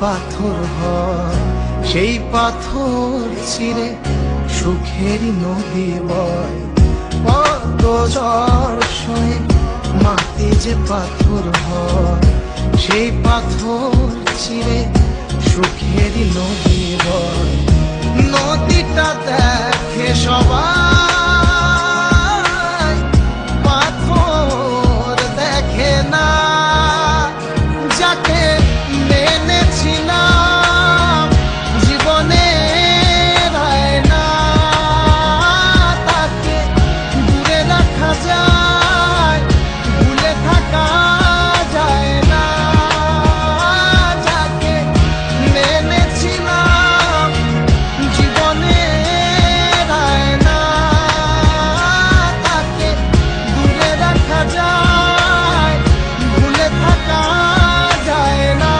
পাথর হয়, সেই পাথর ছিঁড়ে সুখেরই নদী বয়। কত ঝড় সয়ে মাটি যে পাথর হয়, সেই পাথর ছিঁড়ে সুখেরই নদী বয়। নদীটা দেখে সবাই, পাথর দেখে না। যাকে মেনেছিলাম জীবনের আয়না, তাকে দূরে রাখা যায়, ভুলে থাকা যায় না। যাকে মেনেছিলাম জীবনের আয়না, তাকে দূরে রাখা যায়, ভুলে থাকা যায় না।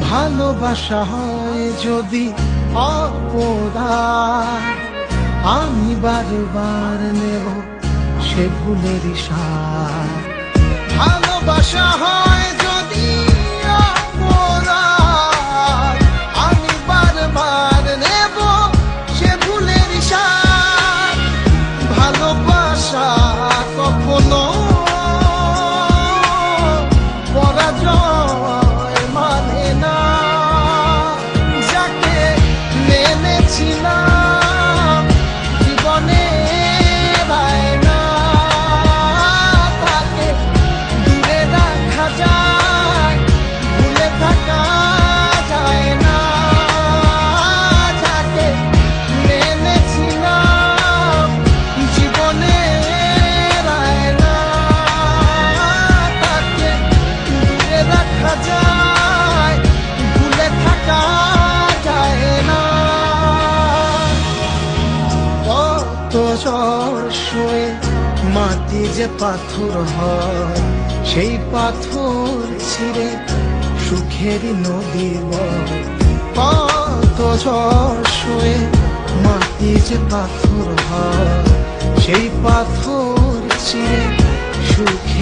ভালোবাসা হয় যদি অপরাধ, আমি বারবার নেব সে ভুলের সাথ। ভালোবাসা হয় যদি অপরাধ, আমি বারবার নেব সে ভুলের সাথ। ভালোবাসা কখনো পরাজয় মানে না। যাকে মেনেছিলাম জীবনের আয়না, তাকে দূরে রাখা যায়, ভুলে থাকা যায় না। যাকে মেনেছিলাম জীবনের আয়না, তাকে দূরে রাখা যায়, ভুলে থাকা যায় না। কত ঝড় সয়ে মাটি যে পাথর হয়, সেই পাথর ছিঁড়ে সুখেরই নদী বয়। কত ঝড় সয়ে মাটি যে পাথর হয়, সেই পাথর ছিঁড়ে সুখ